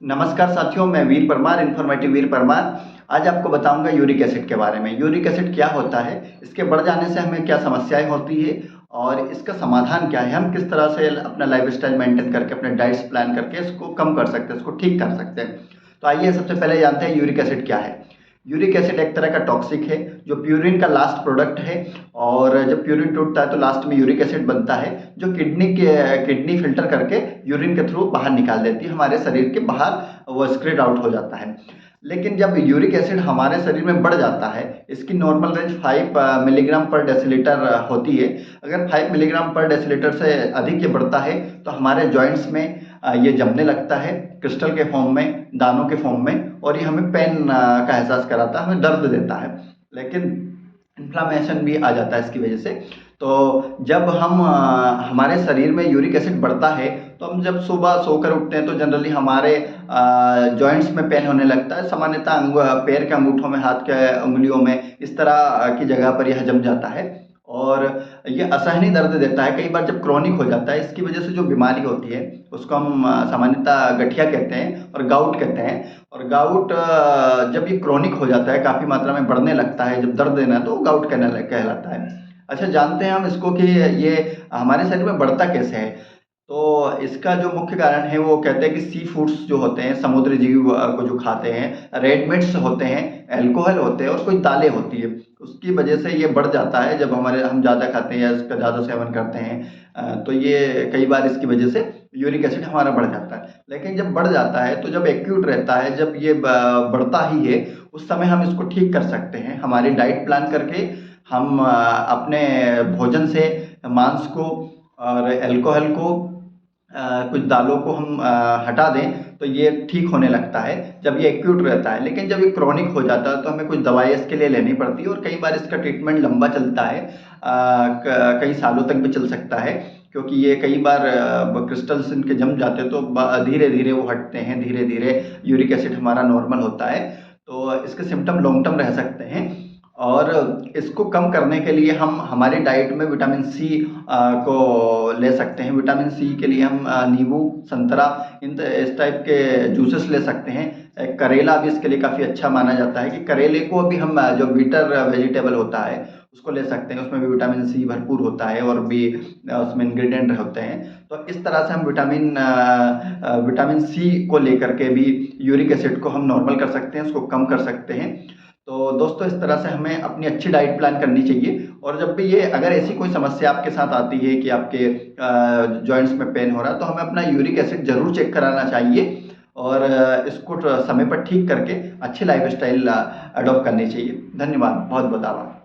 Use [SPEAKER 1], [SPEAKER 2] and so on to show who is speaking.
[SPEAKER 1] नमस्कार साथियों, मैं वीर परमार, इन्फॉर्मेटिव वीर परमार। आज आपको बताऊंगा यूरिक एसिड के बारे में। यूरिक एसिड क्या होता है, इसके बढ़ जाने से हमें क्या समस्याएं होती है और इसका समाधान क्या है। हम किस तरह से अपना लाइफस्टाइल मेंटेन करके, अपने डाइट्स प्लान करके इसको कम कर सकते हैं, इसको ठीक कर सकते हैं। तो आइए सबसे पहले जानते हैं यूरिक एसिड क्या है। यूरिक एसिड एक तरह का टॉक्सिक है जो प्यूरिन का लास्ट प्रोडक्ट है। और जब प्यूरिन टूटता है तो लास्ट में यूरिक एसिड बनता है जो किडनी फिल्टर करके यूरिन के थ्रू बाहर निकाल देती है, हमारे शरीर के बाहर वो स्क्रेड आउट हो जाता है। लेकिन जब यूरिक एसिड हमारे शरीर में बढ़ जाता है, इसकी नॉर्मल रेंज 5 मिलीग्राम पर डेसीलीटर होती है। अगर 5 मिलीग्राम पर डेसीलीटर से अधिक ये बढ़ता है तो हमारे जॉइंट्स में ये जमने लगता है क्रिस्टल के फॉर्म में, दानों के फॉर्म में, और ये हमें पेन का एहसास कराता है, हमें दर्द देता है। लेकिन इन्फ्लामेशन भी आ जाता है इसकी वजह से। तो जब हमारे शरीर में यूरिक एसिड बढ़ता है तो हम जब सुबह सोकर उठते हैं तो जनरली हमारे जॉइंट्स में पेन होने लगता है। सामान्यतः पैर के अंगूठों में, हाथ के उंगलियों में, इस तरह की जगह पर यह जम जाता है और ये असहनीय दर्द देता है। कई बार जब क्रॉनिक हो जाता है, इसकी वजह से जो बीमारी होती है उसको हम सामान्यतः गठिया कहते हैं और गाउट कहते हैं। और गाउट जब ये क्रॉनिक हो जाता है, काफ़ी मात्रा में बढ़ने लगता है, जब दर्द देना, तो गाउट कहलाता है। अच्छा, जानते हैं हम इसको कि ये हमारे शरीर में बढ़ता कैसे है। तो इसका जो मुख्य कारण है वो कहते हैं कि सी फूड्स जो होते हैं, समुद्री जीव को जो खाते हैं, रेड मीट्स होते हैं, अल्कोहल होते हैं और कुछ दालें होती है, उसकी वजह से ये बढ़ जाता है। जब हम ज़्यादा खाते हैं या इसका ज़्यादा सेवन करते हैं तो ये कई बार इसकी वजह से यूरिक एसिड हमारा बढ़ जाता है। लेकिन जब बढ़ जाता है तो जब एक्यूट रहता है, जब ये बढ़ता ही है, उस समय हम इसको ठीक कर सकते हैं हमारी डाइट प्लान करके। हम अपने भोजन से मांस को और अल्कोहल को, कुछ दालों को हम हटा दें तो ये ठीक होने लगता है जब ये एक्यूट रहता है। लेकिन जब ये क्रॉनिक हो जाता है तो हमें कुछ दवाई इसके लिए लेनी पड़ती है और कई बार इसका ट्रीटमेंट लंबा चलता है, कई सालों तक भी चल सकता है, क्योंकि ये कई बार क्रिस्टल्स इनके जम जाते हैं तो धीरे धीरे वो हटते हैं, धीरे धीरे यूरिक एसिड हमारा नॉर्मल होता है। तो इसके सिम्टम लॉन्ग टर्म रह सकते हैं और इसको कम करने के लिए हम हमारी डाइट में विटामिन सी को ले सकते हैं। विटामिन सी के लिए हम नींबू, संतरा, इस टाइप के जूसेस ले सकते हैं। करेला भी इसके लिए काफ़ी अच्छा माना जाता है कि करेले को भी हम जो बीटर वेजिटेबल होता है उसको ले सकते हैं, उसमें भी विटामिन सी भरपूर होता है और भी उसमें इंग्रेडिएंट होते हैं। तो इस तरह से हम विटामिन सी को लेकर के भी यूरिक एसिड को हम नॉर्मल कर सकते हैं, उसको कम कर सकते हैं। तो दोस्तों, इस तरह से हमें अपनी अच्छी डाइट प्लान करनी चाहिए। और जब भी ये अगर ऐसी कोई समस्या आपके साथ आती है कि आपके जॉइंट्स में पेन हो रहा है, तो हमें अपना यूरिक एसिड जरूर चेक कराना चाहिए और इसको समय पर ठीक करके अच्छी लाइफस्टाइल अडॉप्ट करनी चाहिए। धन्यवाद, बहुत बहुत आभार।